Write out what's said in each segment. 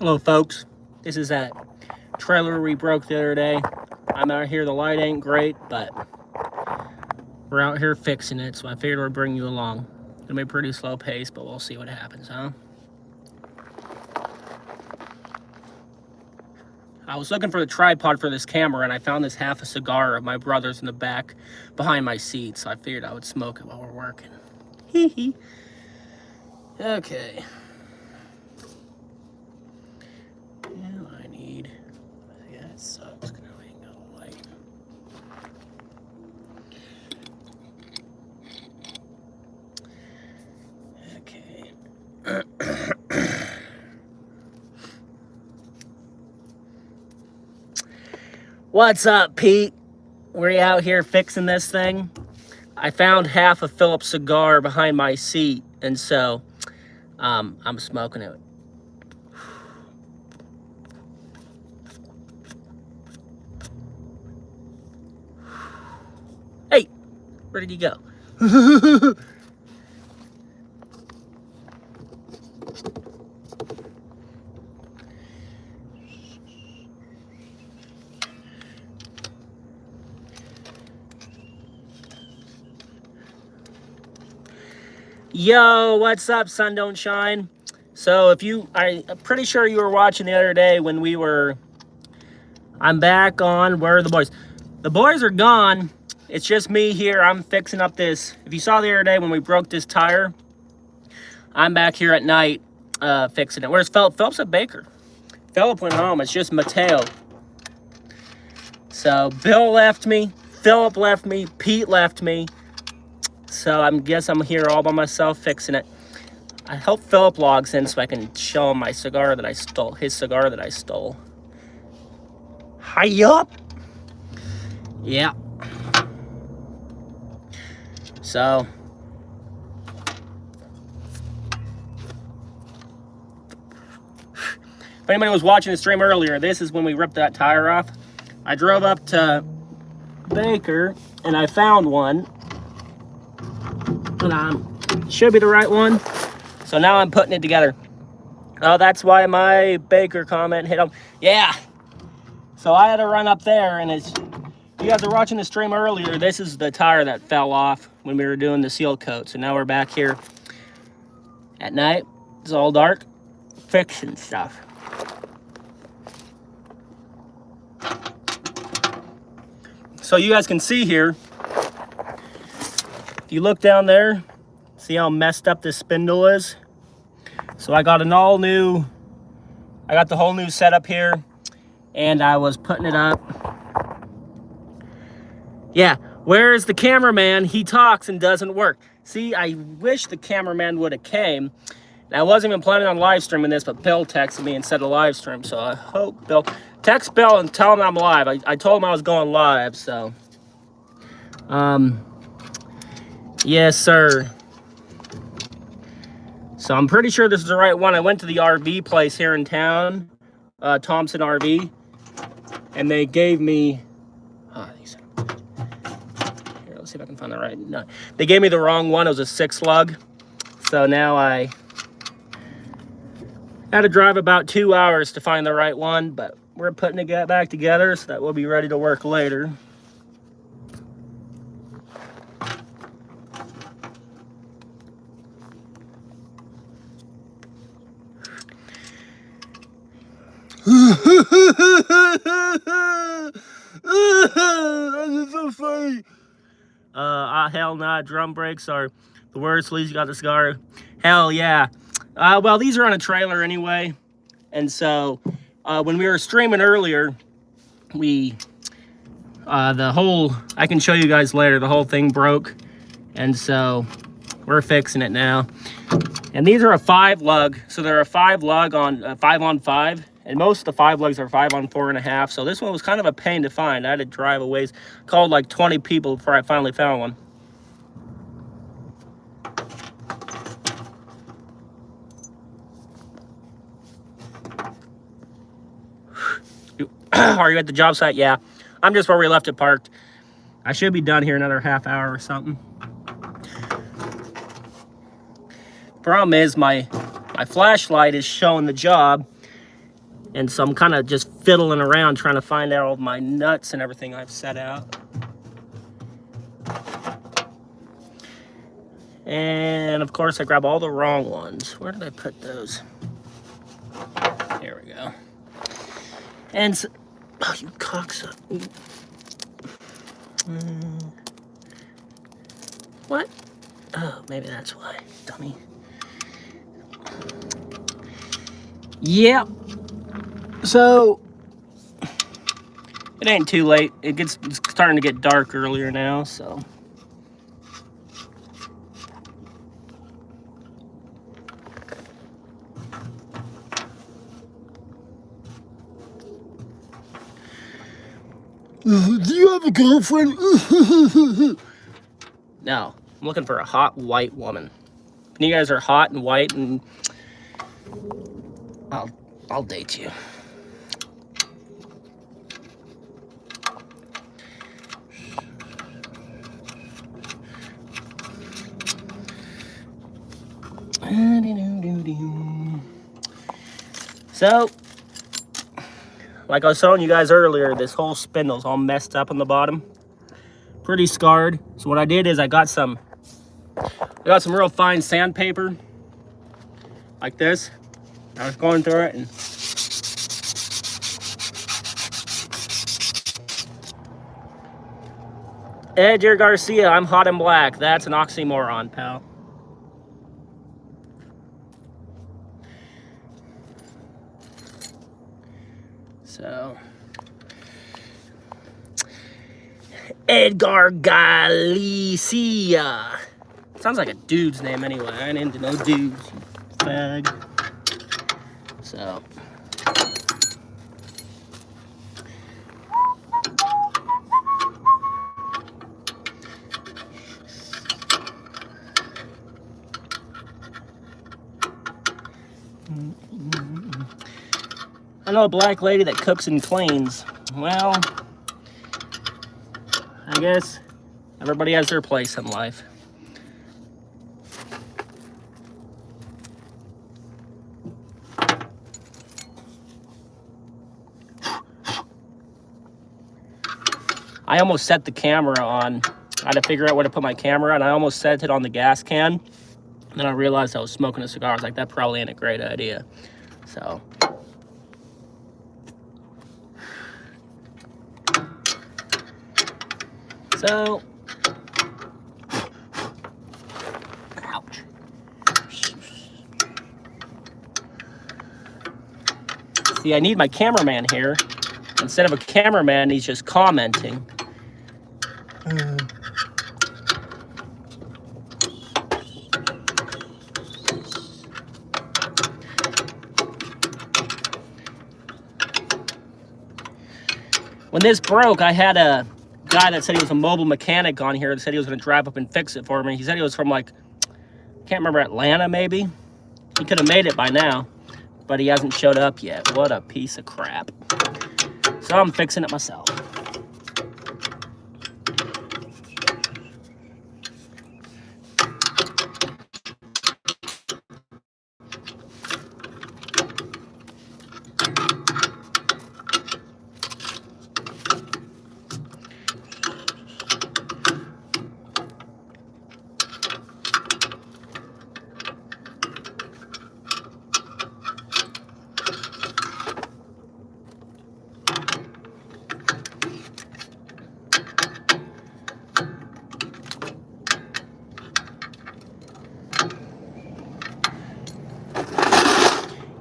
Hello folks, this is that trailer we broke the other day. I'm out here, the light ain't great, but we're out here fixing it, so I figured I'd bring you along. It'll be a pretty slow pace, but we'll see what happens, huh? I was looking for the tripod for this camera and I found this half a cigar of my brother's in the back behind my seat, so I figured I would smoke it while we're working. Hee hee. Okay. Yeah, it sucks. I ain't got a light. Okay. What's up, Pete? We're out here fixing this thing. I found half a Phillips cigar behind my seat, and so I'm smoking it. Hey, where did he go? Yo, what's up, Sun Don't Shine? So I'm pretty sure you were watching the other day when I'm back on, where are the boys? The boys are gone. It's just me here. I'm fixing up this. If you saw the other day when we broke this tire, I'm back here at night fixing it. Where's Philip? Philip's at Baker. Philip went home. It's just Mateo. So Bill left me. Philip left me. Pete left me. So I guess I'm here all by myself fixing it. I hope Philip logs in so I can show him my cigar that I stole. His cigar that I stole. Hi up. Yeah. So if anybody was watching the stream earlier, this is when we ripped that tire off. I drove up to Baker and I found one. And should be the right one. So now I'm putting it together. Oh, that's why my Baker comment hit him. Yeah. So I had to run up there, and you guys were watching the stream earlier. This is the tire that fell off when we were doing the seal coat. So now we're back here at night. It's all dark, fixing stuff. So you guys can see here, if you look down there, see how messed up this spindle is? So I got the whole new setup here, and I was putting it up. Yeah, where is the cameraman? He talks and doesn't work. See, I wish the cameraman would have came. And I wasn't even planning on live streaming this, but Bill texted me and said a live stream. So I hope Bill, text Bill and tell him I'm live. I told him I was going live, so. Yes, sir. So I'm pretty sure this is the right one. I went to the RV place here in town, Thompson RV, and they gave me, here, let's see if I can find the right, no. They gave me the wrong one. It was a 6 lug. So now I had to drive about 2 hours to find the right one, but we're putting it back together so that we'll be ready to work later. That's so funny. Hell nah, drum brakes are the worst. At least you got the cigar. Hell yeah. Well, these are on a trailer anyway. And so, when we were streaming earlier, I can show you guys later, the whole thing broke. And so, we're fixing it now. And these are a 5 lug. So they're a 5 lug on 5 on 5. And most of the 5 lugs are 5 on 4.5. So this one was kind of a pain to find. I had to drive a ways. Called like 20 people before I finally found one. Are you at the job site? Yeah. I'm just where we left it parked. I should be done here another half hour or something. Problem is my flashlight is showing the job, And so I'm kind of just fiddling around trying to find out all my nuts and everything I've set out. And of course I grab all the wrong ones. Where did I put those? Here we go. And so, oh, you cocksucker. What? Oh, maybe that's why, dummy. Yep. So it ain't too late. It's starting to get dark earlier now, so. Do you have a girlfriend? No, I'm looking for a hot white woman. If you guys are hot and white, and I'll date you. So, like I was telling you guys earlier, this whole spindle's all messed up on the bottom. Pretty scarred. So what I did is I got some real fine sandpaper, like this. I was going through it and Edgar Garcia, I'm hot and black. That's an oxymoron, pal. So, Edgar Galicia. Sounds like a dude's name anyway. I ain't into no dudes, you fag. So. I know a black lady that cooks and cleans. Well, I guess everybody has their place in life. I almost set the camera on. I had to figure out where to put my camera, and I almost set it on the gas can. And then I realized I was smoking a cigar. I was like, that probably ain't a great idea. So. Ouch. See, I need my cameraman here. Instead of a cameraman, he's just commenting. When this broke, I had a guy that said he was a mobile mechanic on here that said he was going to drive up and fix it for me. He said he was from, like, can't remember, Atlanta maybe. He could have made it by now, but he hasn't showed up yet. What a piece of crap. So I'm fixing it myself.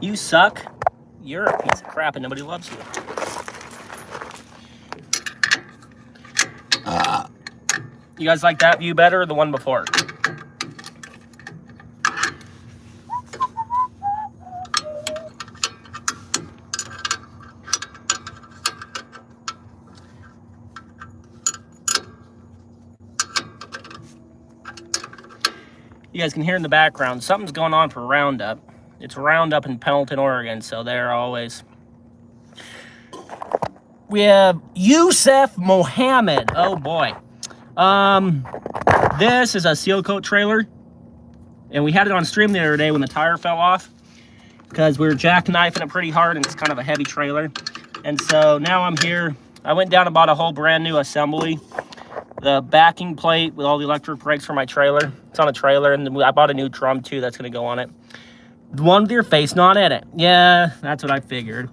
You suck. You're a piece of crap and nobody loves you. You guys like that view better or the one before? You guys can hear in the background, something's going on for Roundup. It's Roundup in Pendleton, Oregon, so they're always... We have Yusef Mohammed. Oh, boy. This is a seal coat trailer, and we had it on stream the other day when the tire fell off. because we were jackknifing it pretty hard and it's kind of a heavy trailer. And so now I'm here. I went down and bought a whole brand new assembly. The backing plate with all the electric brakes for my trailer. It's on a trailer, and I bought a new drum too that's going to go on it. The one with your face not in it. Yeah, that's what I figured.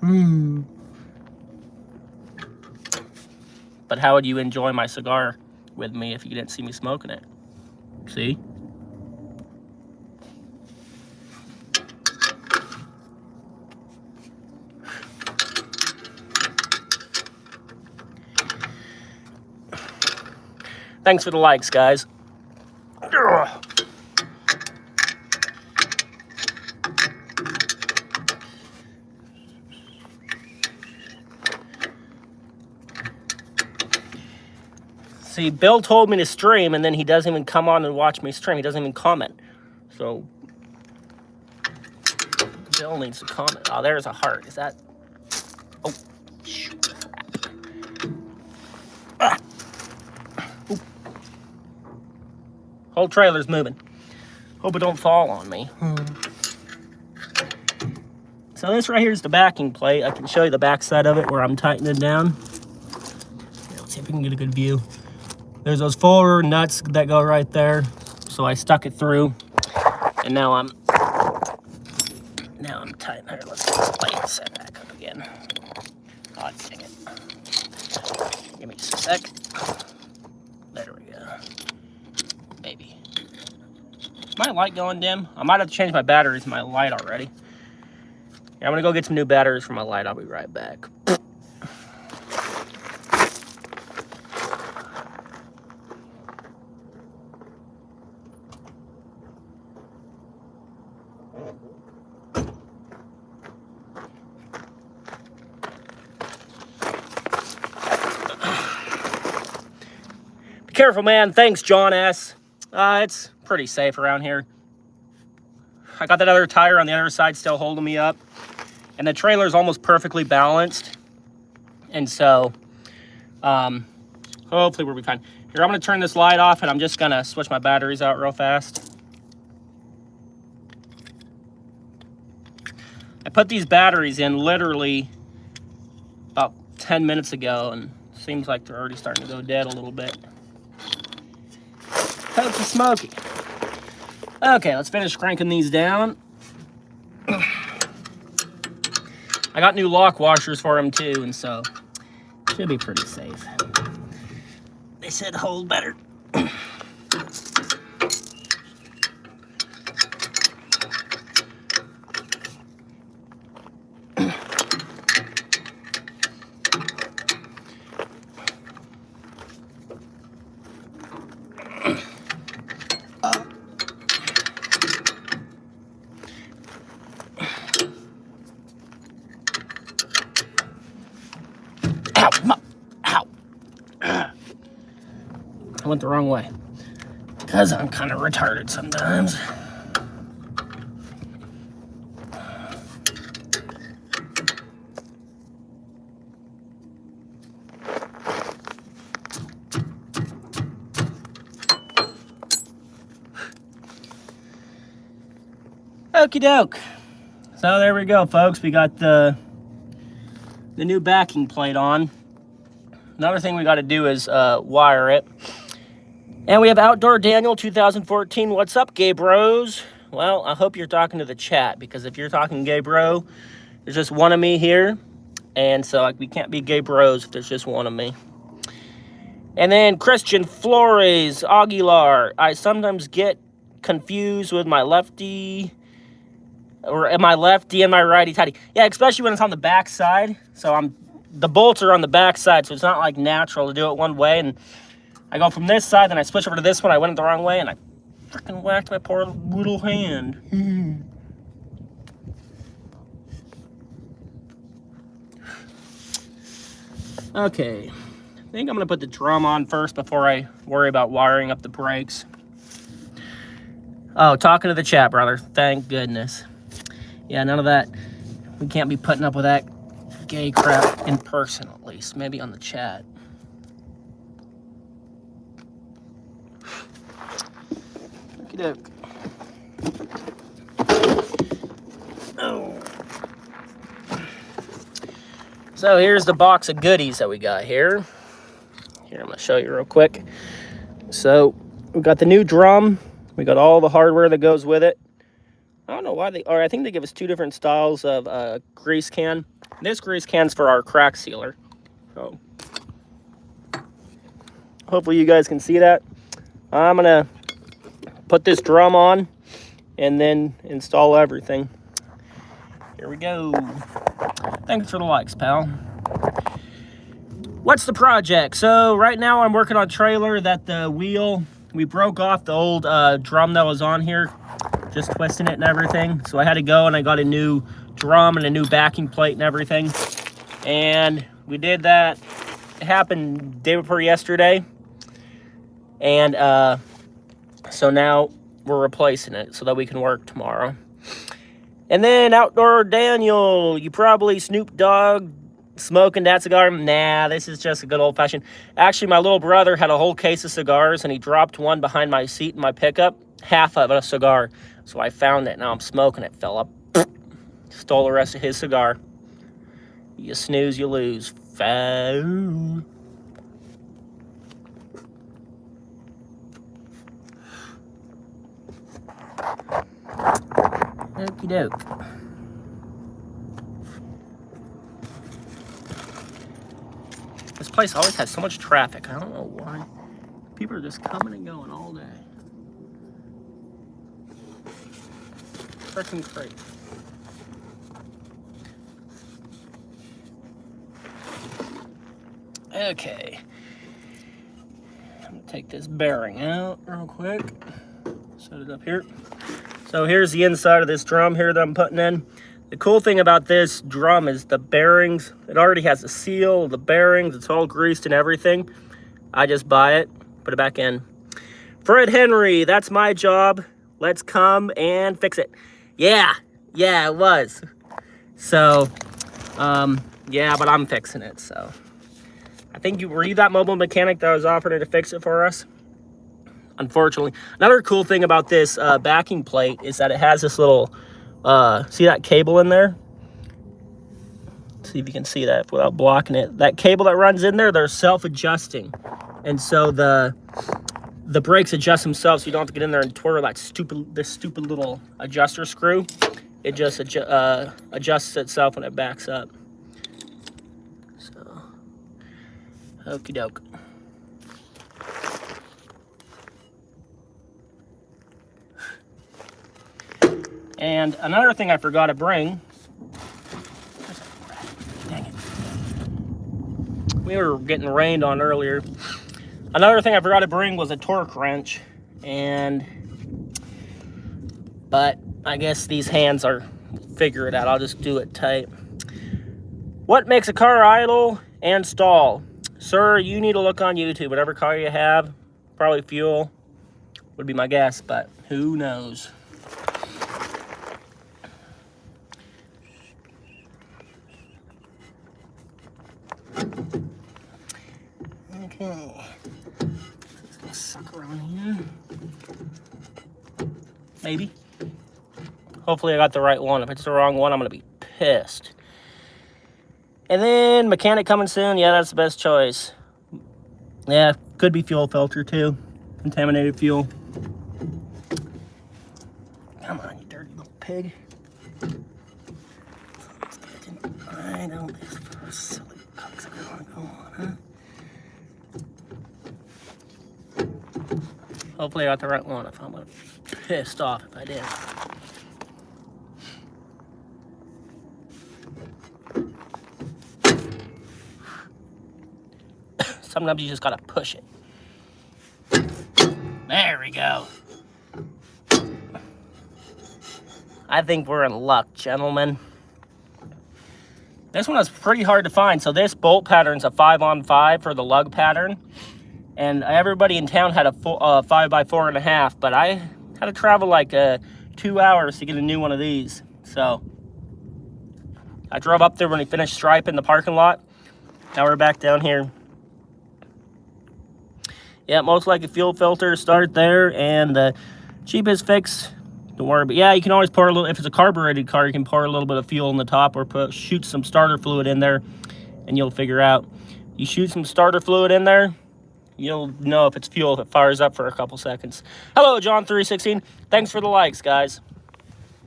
But how would you enjoy my cigar with me if you didn't see me smoking it? See? Thanks for the likes, guys. Ugh. See, Bill told me to stream, and then he doesn't even come on and watch me stream. He doesn't even comment. So, Bill needs to comment. Oh, there's a heart. Is that... Oh, shoot. Ah. Whole trailer's moving. Hope it don't fall on me. So this right here is the backing plate. I can show you the back side of it where I'm tightening it down. Here, let's see if we can get a good view. There's those 4 nuts that go right there. So I stuck it through, and now I'm tightening it. Let's get this plate set back up again. Oh, dang it. Give me just a sec. There we go. Maybe. Is my light going dim? I might have to change my batteries in my light already. Yeah, I'm gonna go get some new batteries for my light. I'll be right back. Be careful, man. Thanks, John S. It's pretty safe around here. I got that other tire on the other side still holding me up. And the trailer's almost perfectly balanced. And so, hopefully we'll be fine. Here, I'm going to turn this light off, and I'm just going to switch my batteries out real fast. I put these batteries in literally about 10 minutes ago, and it seems like they're already starting to go dead a little bit. Hope it's smoky. Okay, let's finish cranking these down. I got new lock washers for them too, and so should be pretty safe. They said hold better. I went the wrong way because I'm kind of retarded sometimes. Okie doke. So there we go, folks. We got the new backing plate on. Another thing we got to do is wire it. And we have Outdoor Daniel 2014. What's up, gay bros? Well, I hope you're talking to the chat, because if you're talking gay bro, there's just one of me here. And so we can't be gay bros if there's just one of me. And then Christian Flores Aguilar. I sometimes get confused with my lefty, or my lefty and my righty tighty. Yeah, especially when it's on the back side. So the bolts are on the back side, so it's not like natural to do it one way. And I go from this side, then I switch over to this one. I went it the wrong way, and I freaking whacked my poor little hand. Okay, I think I'm going to put the drum on first before I worry about wiring up the brakes. Oh, talking to the chat, brother. Thank goodness. Yeah, none of that. We can't be putting up with that gay crap in person, at least. Maybe on the chat. Okey-doke. Oh. So here's the box of goodies that we got here. Here, I'm gonna show you real quick. So we got the new drum. We got all the hardware that goes with it. I don't know why I think they give us 2 different styles of grease can. This grease can's for our crack sealer. So hopefully you guys can see that. I'm gonna put this drum on and then install everything. Here we go. Thanks for the likes, pal. What's the project? So right now I'm working on a trailer that the wheel, we broke off the old drum that was on here, just twisting it and everything. So I had to go and I got a new drum and a new backing plate and everything. And we did that. It happened day before yesterday. And so now we're replacing it so that we can work tomorrow. And then Outdoor Daniel, you probably Snoop Dogg smoking that cigar. Nah, this is just a good old-fashioned. Actually, my little brother had a whole case of cigars, and he dropped one behind my seat in my pickup, half of a cigar. So I found it. Now I'm smoking it, fella. Stole the rest of his cigar. You snooze, you lose. Foul. Okie doke. This place always has so much traffic. I don't know why. People are just coming and going all day. Freaking crazy. Okay. I'm gonna take this bearing out real quick. Set it up here. So here's the inside of this drum here that I'm putting in. The cool thing about this drum is the bearings. It already has a seal, the bearings. It's all greased and everything. I just buy it, put it back in. Fred Henry, that's my job. Let's come and fix it. Yeah, it was. So, yeah, but I'm fixing it, so. I think were you that mobile mechanic that was offering to fix it for us? Unfortunately. Another cool thing about this backing plate is that it has this little, see that cable in there? Let's see if you can see that without blocking it. That cable that runs in there, they're self-adjusting. And so the brakes adjust themselves, so you don't have to get in there and twirl that this stupid little adjuster screw. It just adjusts itself when it backs up. So, okie doke. And another thing I forgot to bring, dang it. We were getting rained on earlier. Another thing I forgot to bring was a torque wrench, but I guess these hands figure it out. I'll just do it tight. What makes a car idle and stall? Sir, you need to look on YouTube. Whatever car you have, probably fuel would be my guess, but who knows? Okay, this sucker on here. Maybe. Hopefully I got the right one. If it's the wrong one, I'm gonna be pissed. And then mechanic coming soon. Yeah, that's the best choice. Yeah, could be fuel filter too. Contaminated fuel. Come on, you dirty little pig. I don't silly cocksucker wanna go on, huh? Hopefully I got the right one. If I'm gonna be pissed off if I did. Sometimes you just gotta push it. There we go. I think we're in luck, gentlemen. This one is pretty hard to find. So this bolt pattern's a 5-on-5 for the lug pattern. And everybody in town had a 5x4.5, but I had to travel like 2 hours to get a new one of these. So I drove up there when we finished striping the parking lot. Now we're back down here. Yeah, most likely fuel filter, start there, and the cheapest fix, don't worry. But yeah, you can always pour a little, if it's a carbureted car, you can pour a little bit of fuel in the top or shoot some starter fluid in there and you'll figure out. You shoot some starter fluid in there, you'll know if it's fuel if it fires up for a couple seconds. Hello, John316. Thanks for the likes, guys.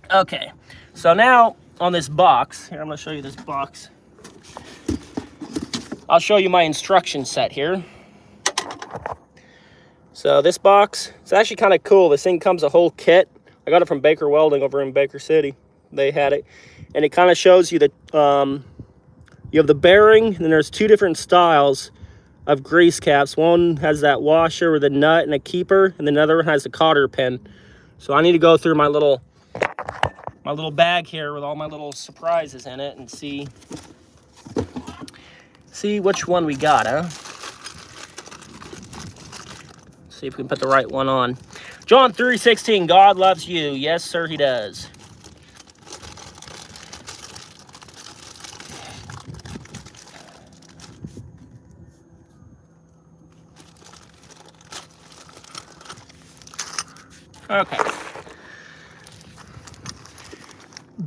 Okay, so now on this box, here, I'm going to show you this box. I'll show you my instruction set here. So this box, it's actually kind of cool. This thing comes a whole kit. I got it from Baker Welding over in Baker City. They had it. And it kind of shows you that you have the bearing, and then there's two different styles of grease caps. One has that washer with a nut and a keeper, and then another one has a cotter pin. So I need to go through my little bag here with all my little surprises in it and see which one we got, huh? See if we can put the right one on. John 3:16, God loves you. Yes, sir, he does. Okay.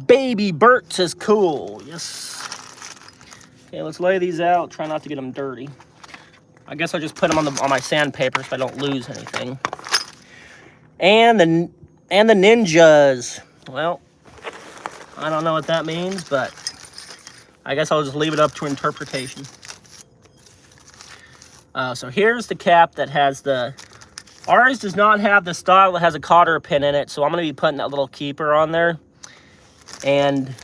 Baby Bert says cool. Yes. Okay, let's lay these out. Try not to get them dirty. I guess I'll just put them on my sandpaper so I don't lose anything. And the ninjas. Well, I don't know what that means, but I guess I'll just leave it up to interpretation. So here's the cap that has the... Ours does not have the style that has a cotter pin in it, so I'm going to be putting that little keeper on there. And...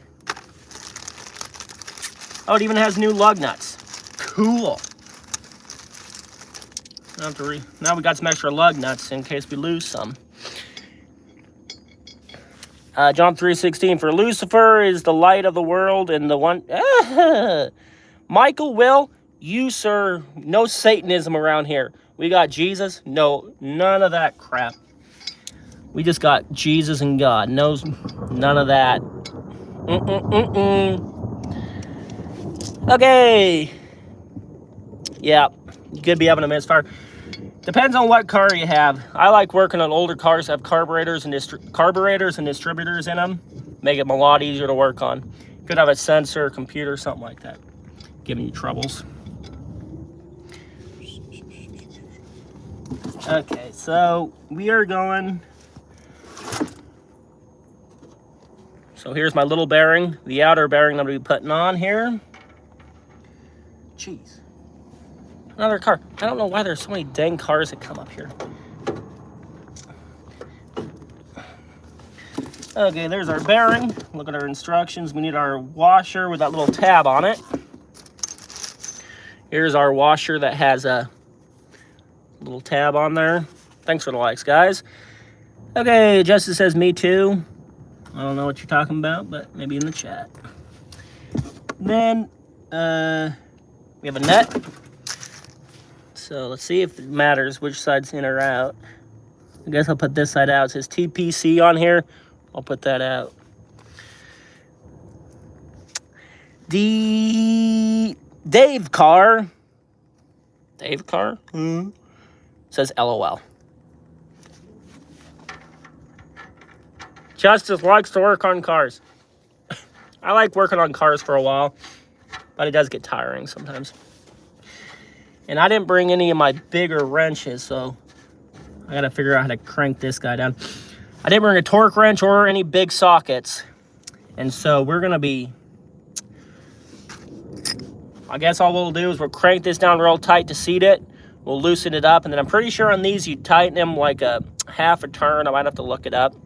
oh, it even has new lug nuts. Cool. Now we got some extra lug nuts in case we lose some. John 3:16, for Lucifer is the light of the world, and the one... Michael, Will, you, sir, no Satanism around here. We got Jesus. No, none of that crap. We just got Jesus and God. No, none of that. Okay. Yeah, you could be having a misfire. Depends on what car you have. I like working on older cars that have carburetors and distributors in them. Make it a lot easier to work on. Could have a sensor, computer, something like that. Giving you troubles. Okay, so we are going... So here's my little bearing. The outer bearing I'm going to be putting on here. Jeez. Another car. I don't know why there's so many dang cars that come up here. Okay, there's our bearing. Look at our instructions. We need our washer with that little tab on it. Here's our washer that has a little tab on there. Thanks for the likes, guys. Okay, Justice says me too. I don't know what you're talking about, but maybe in the chat. Then, we have a nut. So let's see if it matters which side's in or out. I guess I'll put this side out. It says TPC on here. I'll put that out. The Dave Carr. Dave Carr? Says LOL. Justice likes to work on cars. I like working on cars for a while, but it does get tiring sometimes. And I didn't bring any of my bigger wrenches, so I gotta figure out how to crank this guy down. I didn't bring a torque wrench or any big sockets. And so we're gonna be... I guess all we'll do is we'll crank this down real tight to seat it. We'll loosen it up, and then I'm pretty sure on these you tighten them like a half a turn. I might have to look it up.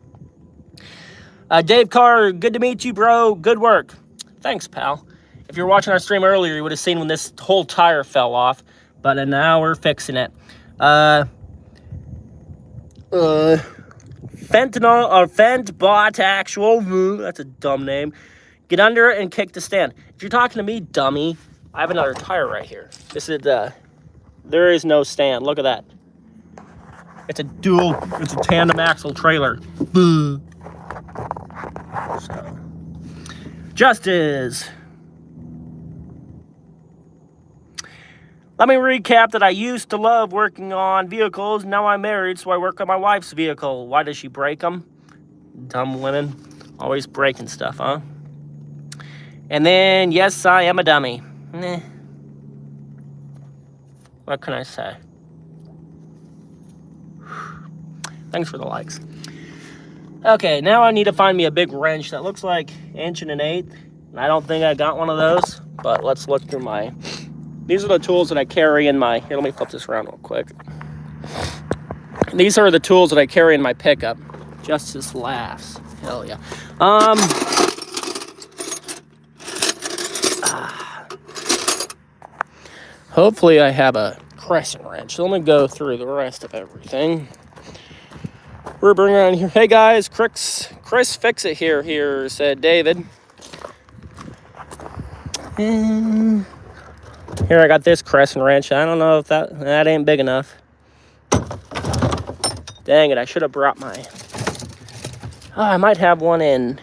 Dave Carr, good to meet you, bro. Good work. Thanks, pal. If you were watching our stream earlier, you would have seen when this whole tire fell off. But now we're fixing it. Fentanyl, or Fentbot actual. That's a dumb name. Get under it and kick the stand. If you're talking to me, dummy, I have another tire right here. This is there is no stand. Look at that. It's a tandem axle trailer. Boo. So, Justice. Let me recap that I used to love working on vehicles. Now I'm married, so I work on my wife's vehicle. Why does she break them? Dumb women. Always breaking stuff, huh? And then, yes, I am a dummy. What can I say? Thanks for the likes. Okay, now I need to find me a big wrench that looks like 1 1/8 inch. I don't think I got one of those, but let's look through my... These are the tools that I carry in my... Here, let me flip this around real quick. These are the tools that I carry in my pickup. Justice laughs. Hell yeah. Hopefully I have a crescent wrench. So let me go through the rest of everything. We're bringing around here. Hey guys, Chris Fix It here, said David. And here I got this crescent wrench. I don't know if that ain't big enough. Dang it, I should have brought my... Oh, I might have one in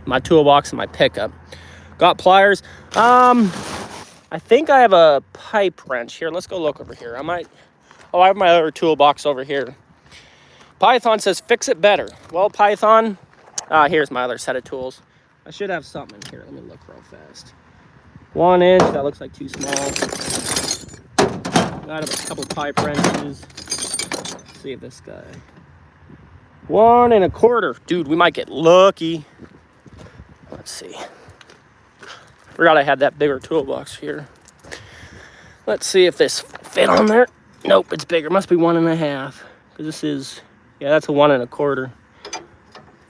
my toolbox in my pickup. Got pliers. I think I have a pipe wrench here. Let's go look over here. I have my other toolbox over here. Python says fix it better. Well, Python, here's my other set of tools. I should have something in here. Let me look real fast. 1 inch, that looks like too small. Got a couple pipe wrenches. Let's see if this guy. 1 1/4. Dude, we might get lucky. Let's see. Forgot I had that bigger toolbox here. Let's see if this fit on there. Nope, it's bigger. Must be 1 1/2. Because this is, yeah, that's a 1 1/4.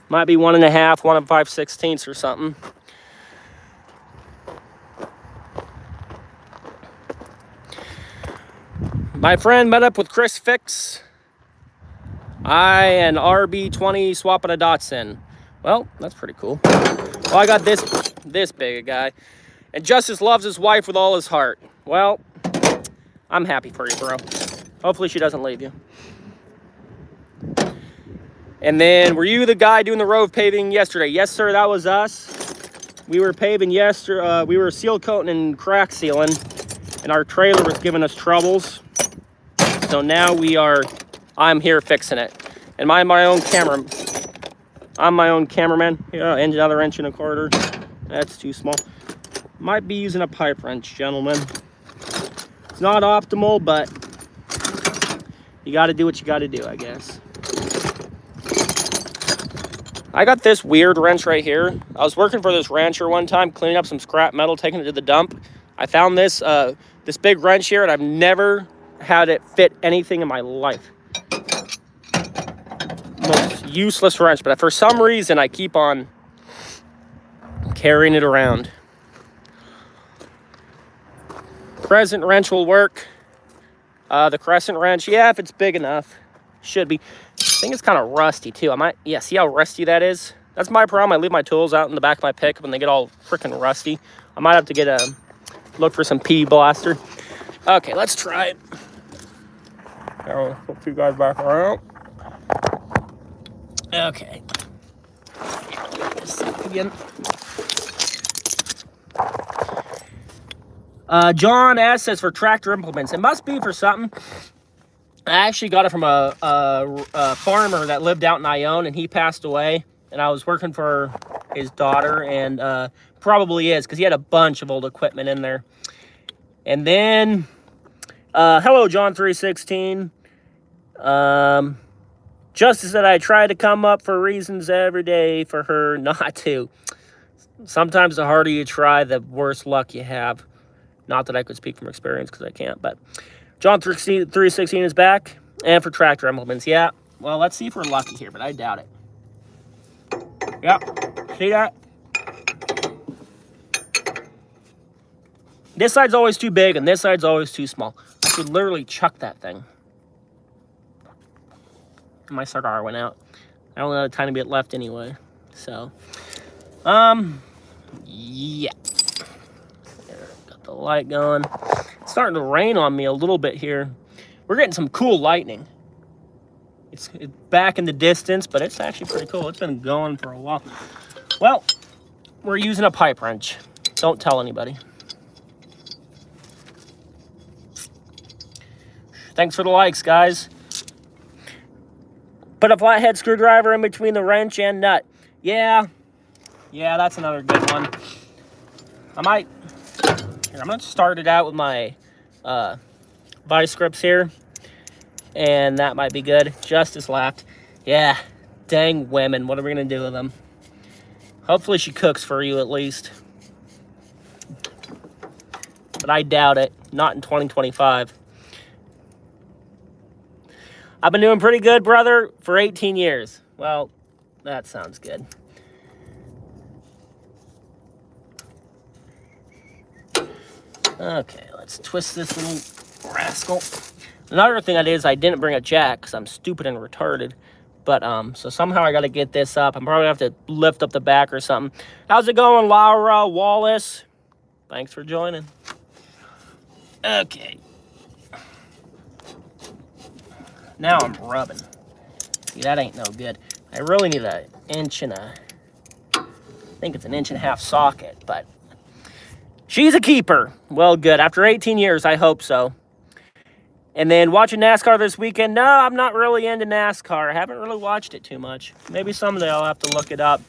Might be 1 1/2, 1 5/16 or something. My friend met up with Chris Fix. I and RB20 swapping a Datsun. Well, that's pretty cool. Well, I got this big a guy. And Justice loves his wife with all his heart. Well, I'm happy for you, bro. Hopefully she doesn't leave you. And then, were you the guy doing the road paving yesterday? Yes, sir, that was us. We were paving yesterday. We were seal coating and crack sealing. And our trailer was giving us troubles. So now I'm here fixing it. And I'm my own cameraman. Yeah, another 1 1/4 inch. That's too small. Might be using a pipe wrench, gentlemen. It's not optimal, but you got to do what you got to do, I guess. I got this weird wrench right here. I was working for this rancher one time, cleaning up some scrap metal, taking it to the dump. I found this big wrench here, and I've never had it fit anything in my life. Most useless wrench, but for some reason I keep on carrying it around. Crescent wrench will work. The crescent wrench, yeah, if it's big enough, should be. I think it's kind of rusty too. See how rusty that is? That's my problem. I leave my tools out in the back of my pickup and they get all freaking rusty. I might have to look for some pea blaster. Okay, let's try it. I'll flip you guys back around. Okay. This again. John S says for tractor implements. It must be for something. I actually got it from a farmer that lived out in Ione, and he passed away. And I was working for his daughter, and probably is because he had a bunch of old equipment in there. And then, hello, John 316. Justice said I try to come up for reasons every day for her not to. Sometimes the harder you try, the worse luck you have. Not that I could speak from experience because I can't, but John 316 is back. And for tractor implements, yeah. Well, let's see if we're lucky here, but I doubt it. Yep. See that? This side's always too big, and this side's always too small. I could literally chuck that thing. My cigar went out. I only had a tiny bit left anyway. So, yeah. There, got the light going. It's starting to rain on me a little bit here. We're getting some cool lightning. It's back in the distance, but it's actually pretty cool. It's been going for a while. Well, we're using a pipe wrench. Don't tell anybody. Thanks for the likes, guys. Put a flathead screwdriver in between the wrench and nut. Yeah, that's another good one. I'm gonna start it out with my vice grips here. And that might be good. Justice laughed. Yeah, dang women. What are we going to do with them? Hopefully she cooks for you at least. But I doubt it. Not in 2025. I've been doing pretty good, brother, for 18 years. Well, that sounds good. Okay, let's twist this little rascal. Another thing I did is I didn't bring a jack because I'm stupid and retarded. But, so somehow I got to get this up. I'm probably going to have to lift up the back or something. How's it going, Laura Wallace? Thanks for joining. Okay. Now I'm rubbing. See, that ain't no good. I really need an inch and a... I think it's an 1.5 inch socket, but... She's a keeper. Well, good. After 18 years, I hope so. And then watching NASCAR this weekend. No, I'm not really into NASCAR. I haven't really watched it too much. Maybe someday I'll have to look it up.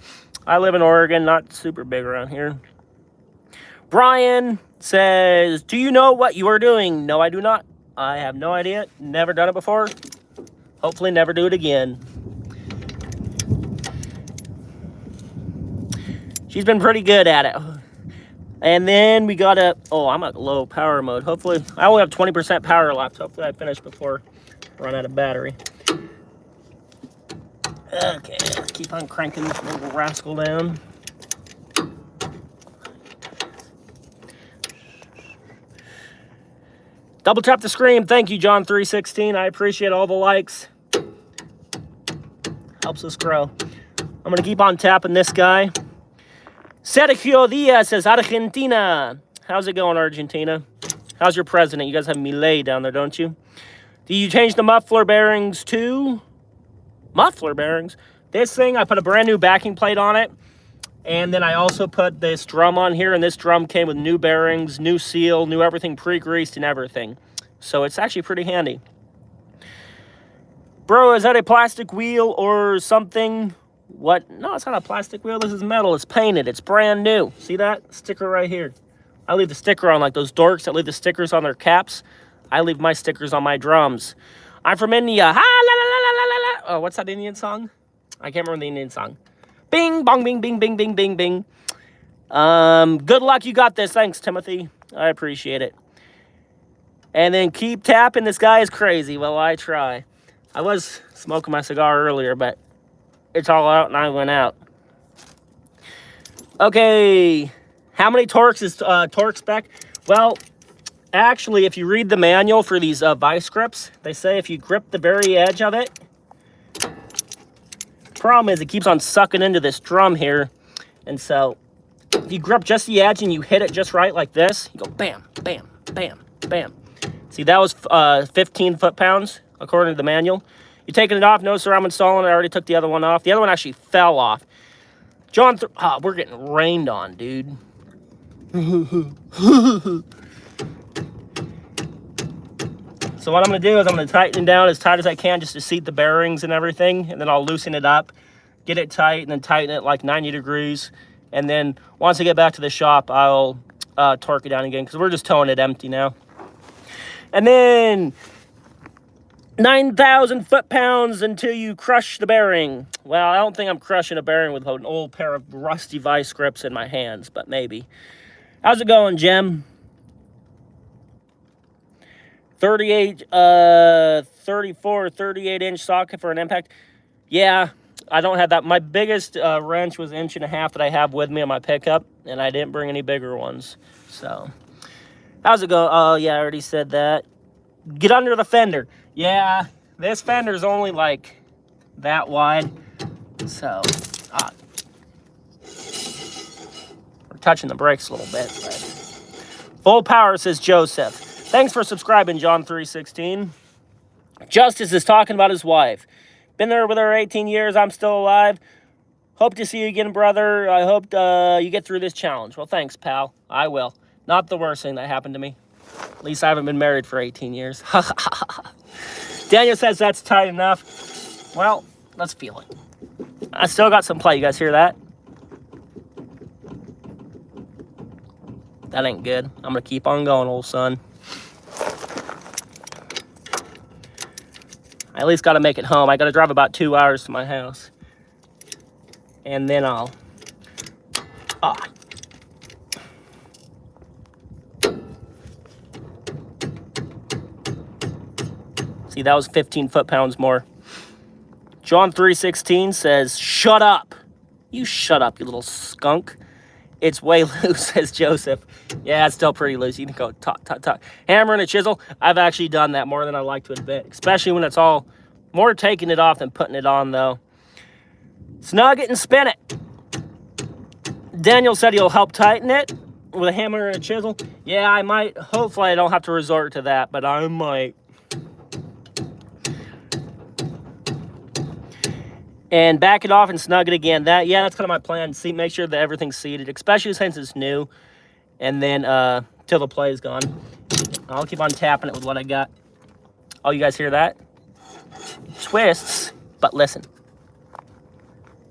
I live in Oregon, not super big around here. Brian says, do you know what you are doing? No, I do not. I have no idea. Never done it before. Hopefully never do it again. She's been pretty good at it. And then we got a... Oh, I'm at low power mode. Hopefully... I only have 20% power left. Hopefully I finish before I run out of battery. Okay, let's keep on cranking this little rascal down. Double tap the screen. Thank you, John316. I appreciate all the likes. Helps us grow. I'm going to keep on tapping this guy. Sergio Diaz says, Argentina. How's it going, Argentina? How's your president? You guys have Milei down there, don't you? Do you change the muffler bearings too? Muffler bearings? This thing, I put a brand new backing plate on it. And then I also put this drum on here. And this drum came with new bearings, new seal, new everything pre-greased and everything. So it's actually pretty handy. Bro, is that a plastic wheel or something? What? No, it's not a plastic wheel. This is metal. It's painted. It's brand new. See that? Sticker right here. I leave the sticker on like those dorks that leave the stickers on their caps. I leave my stickers on my drums. I'm from India. Ha, la, la, la, la, la, la. Oh, what's that Indian song? I can't remember the Indian song. Bing, bong, bing, bing, bing, bing, bing, bing. Good luck. You got this. Thanks, Timothy. I appreciate it. And then keep tapping. This guy is crazy. Well, I try. I was smoking my cigar earlier, but it's all out and I went out. Okay. How many torques is torque spec? Well, actually, if you read the manual for these vice grips, they say if you grip the very edge of it, problem is it keeps on sucking into this drum here. And so if you grip just the edge and you hit it just right like this, you go bam, bam, bam, bam. See, that was 15 foot-pounds according to the manual. You taking it off? No, sir, I'm installing it. I already took the other one off. The other one actually fell off. John, we're getting rained on, dude. So what I'm going to do is I'm going to tighten it down as tight as I can just to seat the bearings and everything. And then I'll loosen it up, get it tight, and then tighten it like 90 degrees. And then once I get back to the shop, I'll torque it down again because we're just towing it empty now. And then 9,000 foot-pounds until you crush the bearing. Well, I don't think I'm crushing a bearing with an old pair of rusty vice grips in my hands, but maybe. How's it going, Jem? 38, 34, 38-inch socket for an impact. Yeah, I don't have that. My biggest wrench was 1.5 inches that I have with me on my pickup, and I didn't bring any bigger ones. So, how's it go? Oh, yeah, I already said that. Get under the fender. Yeah, this fender's only like that wide. So, we're touching the brakes a little bit. But. Full power, says Joseph. Thanks for subscribing, John316. Justice is talking about his wife. Been there with her 18 years. I'm still alive. Hope to see you again, brother. I hope you get through this challenge. Well, thanks, pal. I will. Not the worst thing that happened to me. At least I haven't been married for 18 years. Daniel says that's tight enough. Well, let's feel it. I still got some play. You guys hear that? That ain't good. I'm going to keep on going, old son. at least got to make it home. I got to drive about 2 hours to my house. And then I'll... See, that was 15 foot-pounds more. John 3:16 says, shut up. You shut up, you little skunk. It's way loose, says Joseph. Yeah, it's still pretty loose. You can go talk, talk, talk. Hammer and a chisel. I've actually done that more than I like to admit, especially when it's all more taking it off than putting it on, though. Snug it and spin it. Daniel said he'll help tighten it with a hammer and a chisel. Yeah, I might. Hopefully, I don't have to resort to that, but I might. And back it off and snug it again. That's kind of my plan. See, make sure that everything's seated, especially since it's new. And then till the play is gone. I'll keep on tapping it with what I got. Oh, you guys hear that? Twists. But listen.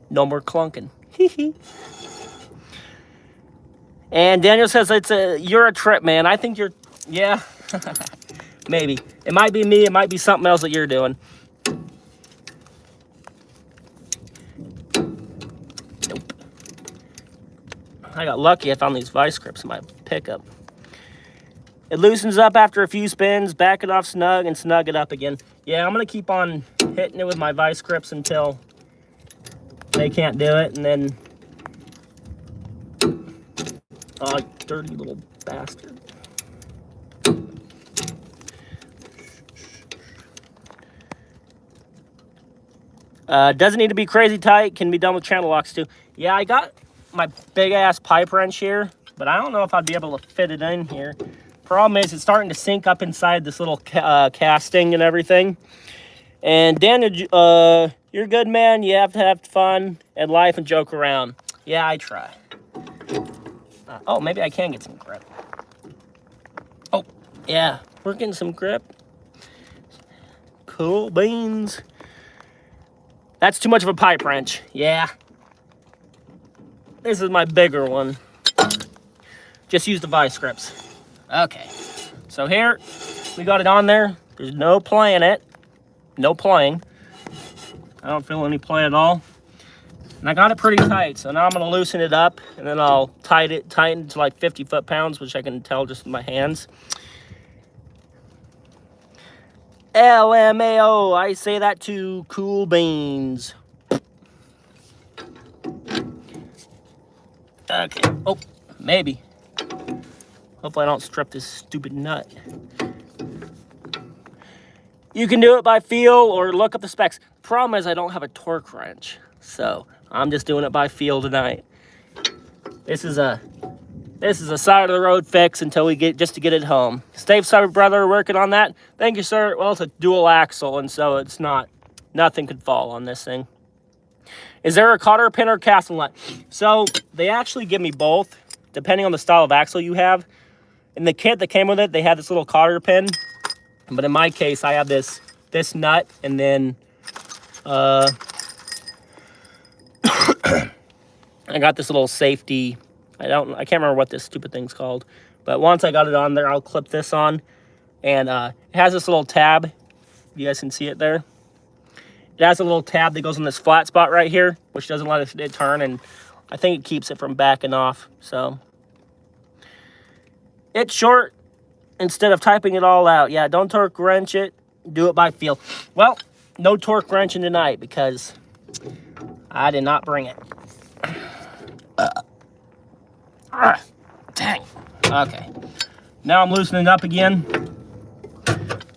No more clunking. And Daniel says you're a trip, man. I think you're, yeah. Maybe. It might be me. It might be something else that you're doing. I got lucky. I found these vice grips in my pickup. It loosens up after a few spins. Back it off snug and snug it up again. Yeah, I'm going to keep on hitting it with my vice grips until they can't do it. And then... Oh, dirty little bastard. Doesn't need to be crazy tight. Can be done with channel locks too. Yeah, I got my big ass pipe wrench here, but I don't know if I'd be able to fit it in here. Problem is, it's starting to sink up inside this little casting and everything. And Daniel, you're a good man. You have to have fun in life and joke around. Yeah, I try. Oh, maybe I can get some grip. Oh, yeah, we're getting some grip. Cool beans. That's too much of a pipe wrench. Yeah. This is my bigger one. Just use the vice grips. Okay. So here, we got it on there. There's no playing it. No playing. I don't feel any play at all. And I got it pretty tight. So now I'm going to loosen it up. And then I'll tighten to like 50 foot-pounds, which I can tell just with my hands. LMAO. I say that to cool beans. Okay. Oh, maybe. Hopefully I don't strip this stupid nut. You can do it by feel or look up the specs. Problem is I don't have a torque wrench. So I'm just doing it by feel tonight. This is a side of the road fix until we get to get it home. Stave Cyber Brother working on that. Thank you, sir. Well, it's a dual axle, and so it's nothing could fall on this thing. Is there a cotter pin or casting line? So they actually give me both, depending on the style of axle you have. In the kit that came with it, they had this little cotter pin. But in my case, I have this nut, and then I got this little safety. I can't remember what this stupid thing's called. But once I got it on there, I'll clip this on. And it has this little tab. You guys can see it there. It has a little tab that goes in this flat spot right here, which doesn't let it turn, and I think it keeps it from backing off. So it's short instead of typing it all out. Yeah, don't torque wrench it. Do it by feel. Well, no torque wrenching tonight because I did not bring it. Dang. Okay. Now I'm loosening it up again.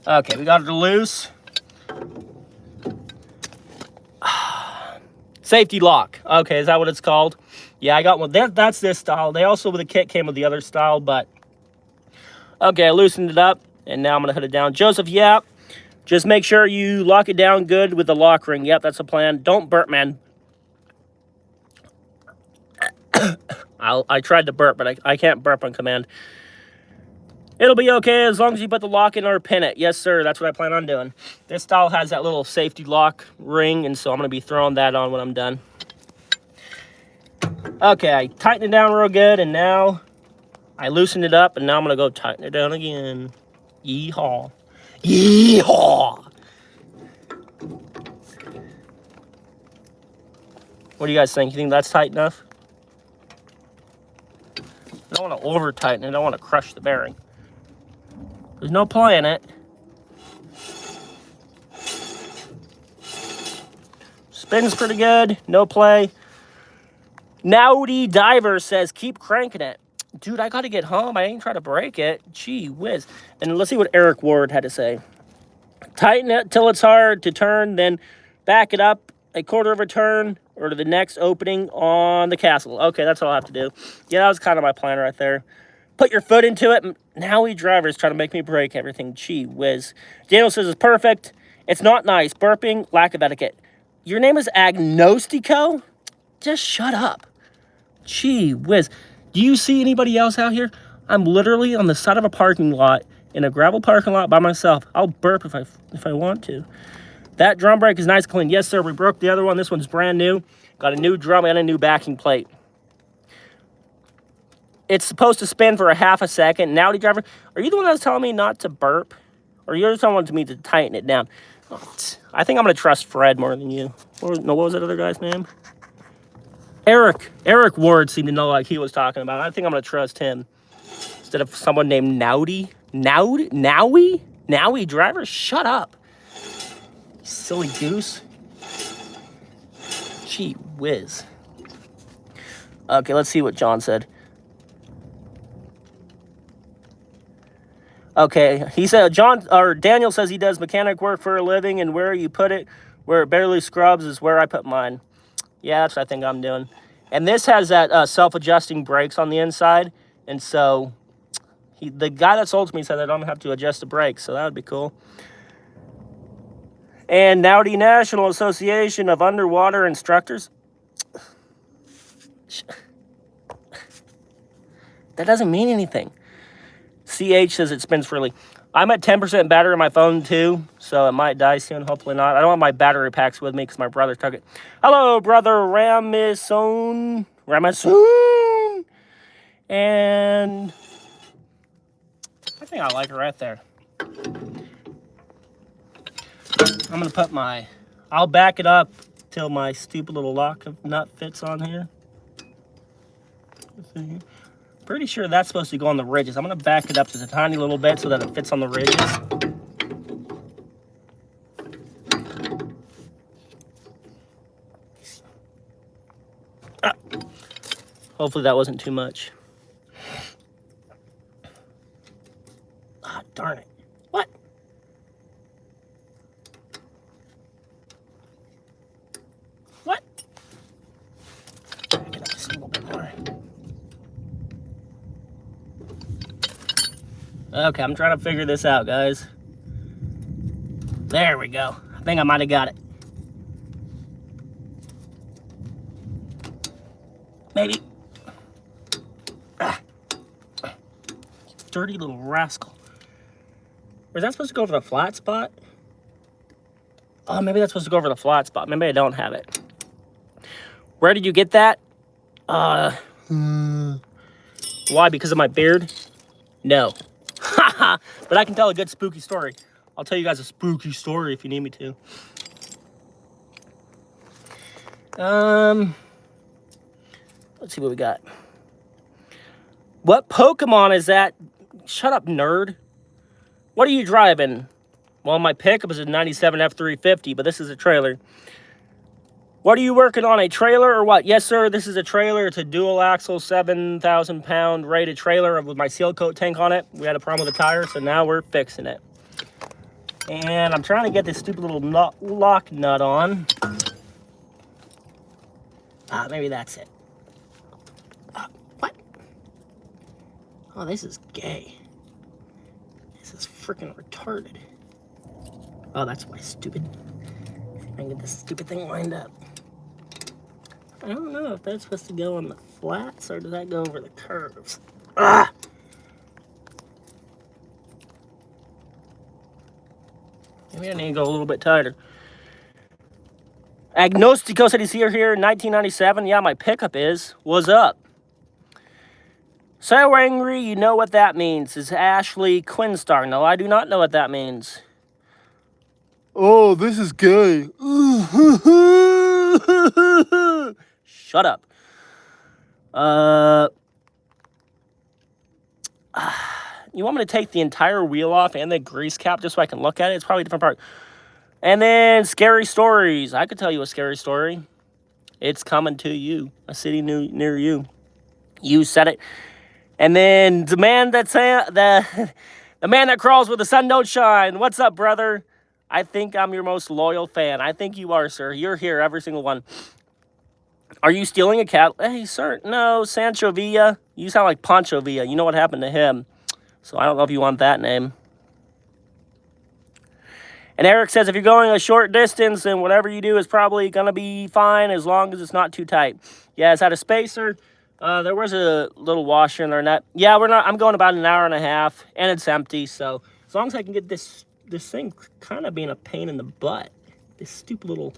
Okay, we got it loose. Safety lock. Okay, is that what it's called? Yeah, I got one. That's this style. They also, with the kit, came with the other style, but... Okay, I loosened it up, and now I'm going to put it down. Joseph, yeah. Just make sure you lock it down good with the lock ring. Yep, that's the plan. Don't burp, man. I tried to burp, but I can't burp on command. It'll be okay as long as you put the lock in or pin it. Yes, sir. That's what I plan on doing. This style has that little safety lock ring, and so I'm going to be throwing that on when I'm done. Okay, I tightened it down real good, and now I loosened it up, and now I'm going to go tighten it down again. Yeehaw. Yeehaw! What do you guys think? You think that's tight enough? I don't want to over tighten it. I don't want to crush the bearing. There's no play in it. Spins pretty good. No play. Nowdy Diver says, keep cranking it. Dude, I got to get home. I ain't trying to break it. Gee whiz. And let's see what Eric Ward had to say. Tighten it till it's hard to turn, then back it up a quarter of a turn or to the next opening on the castle. Okay, that's all I have to do. Yeah, that was kind of my plan right there. Put your foot into it. Now Driver's trying to make me break everything. Gee whiz. Daniel says it's perfect. It's not nice. Burping, lack of etiquette. Your name is Agnostico? Just shut up. Gee whiz. Do you see anybody else out here? I'm literally on the side of a parking lot in a gravel parking lot by myself. I'll burp if I want to. That drum brake is nice and clean. Yes, sir. We broke the other one. This one's brand new. Got a new drum and a new backing plate. It's supposed to spin for a half a second. Nowdy Driver, are you the one that was telling me not to burp? Or you're just telling me to tighten it down? Oh, I think I'm going to trust Fred more than you. What was that other guy's name? Eric Ward seemed to know like he was talking about. I think I'm going to trust him instead of someone named Nowdy. Nowdy Driver? Shut up. Silly goose. Gee whiz. Okay, let's see what John said. Okay, he said, Daniel says he does mechanic work for a living, and where you put it, where it barely scrubs, is where I put mine. Yeah, that's what I think I'm doing. And this has that self-adjusting brakes on the inside, and so the guy that sold to me said I don't have to adjust the brakes, so that would be cool. And Nowdy National Association of Underwater Instructors. That doesn't mean anything. CH says it spins freely. I'm at 10% battery on my phone too, so it might die soon. Hopefully not. I don't have my battery packs with me because my brother took it. Hello, brother Ramison. And I think I like it right there. I'm going to put I'll back it up till my stupid little lock nut fits on here. Pretty sure that's supposed to go on the ridges. I'm going to back it up just a tiny little bit so that it fits on the ridges. Hopefully that wasn't too much. Ah, darn it. What? What? Back it up just a little bit more. Okay, I'm trying to figure this out, guys. There we go. I think I might have got it. Maybe. Dirty little rascal. Or is that supposed to go over the flat spot? Oh, maybe that's supposed to go over the flat spot. Maybe I don't have it. Where did you get that? Why? Because of my beard? No. Haha. But I can tell a good spooky story. I'll tell you guys a spooky story if you need me to. Let's see what we got. What Pokemon is that? Shut up, nerd. What are you driving? Well, my pickup is a 97 F350, but this is a trailer. What are you working on, a trailer or what? Yes, sir, this is a trailer. It's a dual axle, 7,000 pound rated trailer with my seal coat tank on it. We had a problem with the tire, so now we're fixing it. And I'm trying to get this stupid little lock nut on. Maybe that's it. What? Oh, this is gay. This is freaking retarded. Oh, that's why stupid. I can get this stupid thing lined up. I don't know if that's supposed to go on the flats or does that go over the curves. Ah! Maybe I need to go a little bit tighter. Agnostico said he's here in 1997. Yeah, my pickup is. What's up? So angry, you know what that means. Is Ashley Quinstar. No, I do not know what that means. Oh, this is gay. Shut up. You want me to take the entire wheel off and the grease cap just so I can look at it? It's probably a different part. And then scary stories. I could tell you a scary story. It's coming to you. A city near you. You said it. And then the man the man that crawls where the sun don't shine. What's up, brother? I think I'm your most loyal fan. I think you are, sir. You're here, every single one. Are you stealing a cat? Hey, sir. No, Sancho Villa. You sound like Pancho Villa. You know what happened to him. So I don't know if you want that name. And Eric says, if you're going a short distance, then whatever you do is probably going to be fine as long as it's not too tight. Yeah, it's at a spacer. There was a little washer in there. Net. Yeah, I'm going about an hour and a half, and it's empty. So as long as I can get this thing kind of being a pain in the butt. This stupid little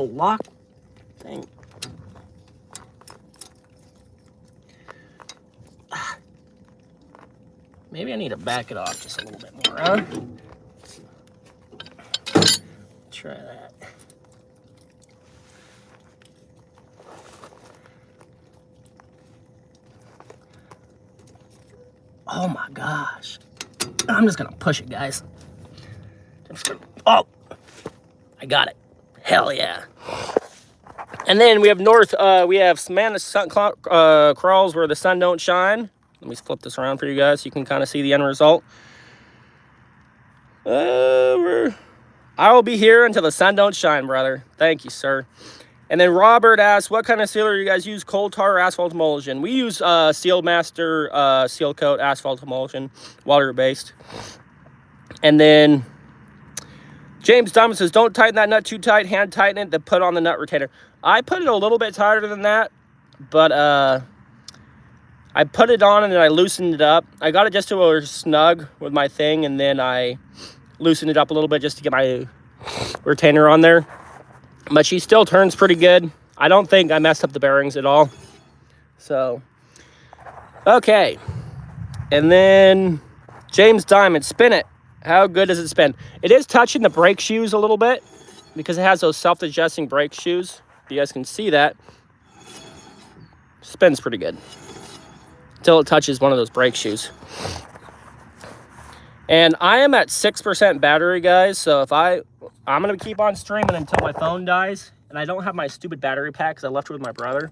lock thing. Maybe I need to back it off just a little bit more, huh? Try that. Oh my gosh. I'm just gonna push it, guys. Oh, I got it. Hell yeah. And then we have Samantha crawls where the sun don't shine. Let me flip this around for you guys so you can kind of see the end result. I will be here until the sun don't shine, brother. Thank you, sir. And then Robert asks, what kind of sealer do you guys use, coal tar or asphalt emulsion? We use Seal Master Seal Coat asphalt emulsion, water-based. And then James Diamond says, don't tighten that nut too tight, hand tighten it, then put on the nut retainer. I put it a little bit tighter than that, but I put it on and then I loosened it up. I got it just to a snug with my thing, and then I loosened it up a little bit just to get my retainer on there. But she still turns pretty good. I don't think I messed up the bearings at all. So, okay. And then James Diamond, spin it. How good does it spin? It is touching the brake shoes a little bit because it has those self-adjusting brake shoes. You guys can see that. Spins pretty good until it touches one of those brake shoes. And I am at 6% battery, guys. So if I'm going to keep on streaming until my phone dies. And I don't have my stupid battery pack because I left it with my brother.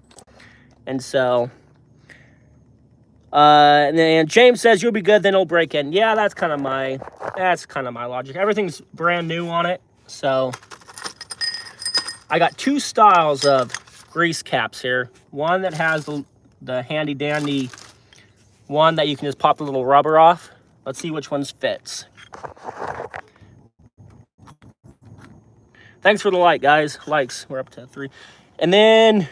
And so, and then James says, you'll be good, then it'll break in. Yeah, that's kind of my logic. Everything's brand new on it. So I got two styles of grease caps here. One that has the handy dandy one that you can just pop the little rubber off. Let's see which ones fits. Thanks for the like, guys. Likes, we're up to 3. And then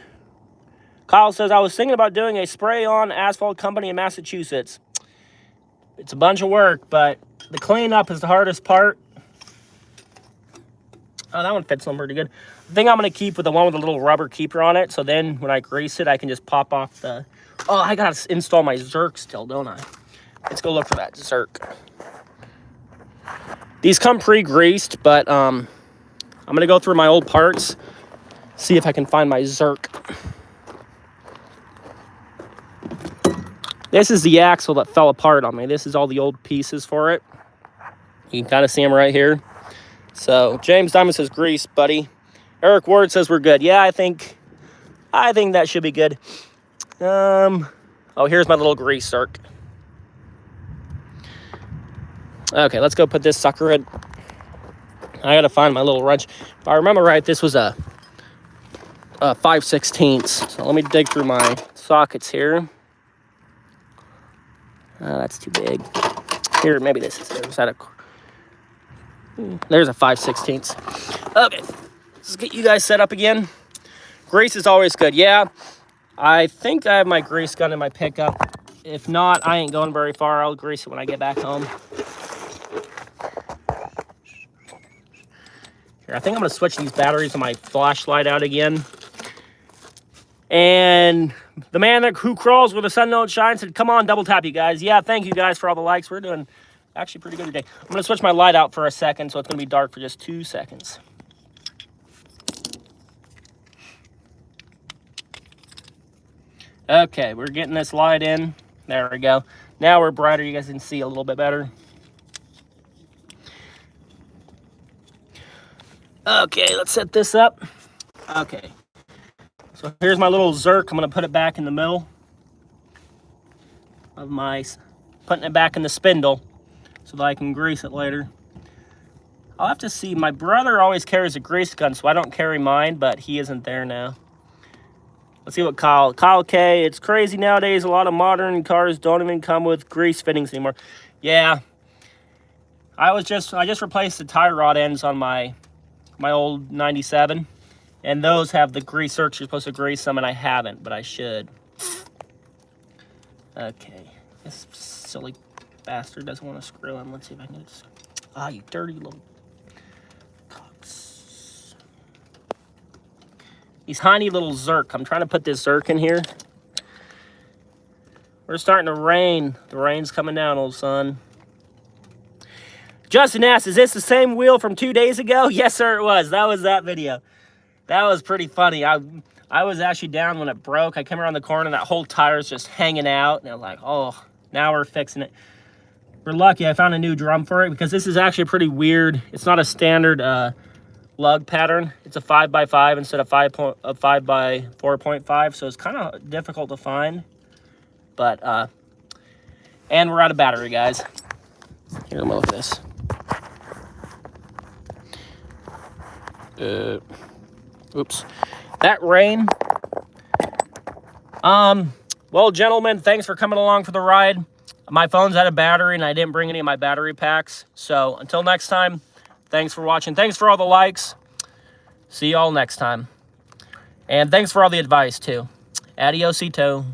Kyle says, I was thinking about doing a spray-on asphalt company in Massachusetts. It's a bunch of work, but the cleanup is the hardest part. Oh, that one fits on pretty good. I think I'm going to keep with the one with the little rubber keeper on it, so then when I grease it, I can just pop off the... Oh, I got to install my Zerk still, don't I? Let's go look for that Zerk. These come pre-greased, but I'm going to go through my old parts, see if I can find my Zerk. This is the axle that fell apart on me. This is all the old pieces for it. You can kind of see them right here. So, James Diamond says grease, buddy. Eric Ward says we're good. Yeah, I think that should be good. Oh, here's my little grease Zerk. Okay, let's go put this sucker in. I gotta find my little wrench. If I remember right, this was a 5/16. So let me dig through my sockets here. That's too big. Here, maybe this is. There's a 5/16. Okay, let's get you guys set up again. Grease is always good. Yeah, I think I have my grease gun in my pickup. If not, I ain't going very far. I'll grease it when I get back home. Here, I think I'm going to switch these batteries on my flashlight out again. And the man who crawls where the sun don't shine said, come on, double tap, you guys. Yeah, thank you guys for all the likes. We're doing actually pretty good today. I'm going to switch my light out for a second, so it's going to be dark for just 2 seconds. Okay, we're getting this light in. There we go. Now we're brighter. You guys can see a little bit better. Okay, let's set this up. Okay. So here's my little Zerk. I'm going to put it back in the middle of my, putting it back in the spindle so that I can grease it later. I'll have to see. My brother always carries a grease gun, so I don't carry mine, but he isn't there now. Let's see what Kyle K. It's crazy nowadays. A lot of modern cars don't even come with grease fittings anymore. Yeah. I just replaced the tie rod ends on my old 97. And those have the grease zerks. You're supposed to grease them, and I haven't, but I should. Okay. This silly bastard doesn't want to screw in. Let's see if I can get this. Ah, you dirty little cocks. These tiny little zerk. I'm trying to put this zerk in here. We're starting to rain. The rain's coming down, old son. Justin asked, is this the same wheel from 2 days ago? Yes, sir, it was. That was that video. That was pretty funny. I was actually down when it broke. I came around the corner and that whole tire's just hanging out. And I was like, oh, now we're fixing it. We're lucky I found a new drum for it because this is actually pretty weird. It's not a standard lug pattern. It's a 5x5 instead of 5 by 4.5. So it's kind of difficult to find. But, and we're out of battery, guys. Here, let me look at this. Oops. That rain. Well, gentlemen, thanks for coming along for the ride. My phone's out of battery, and I didn't bring any of my battery packs. So, until next time, thanks for watching. Thanks for all the likes. See y'all next time. And thanks for all the advice, too. Adiosito.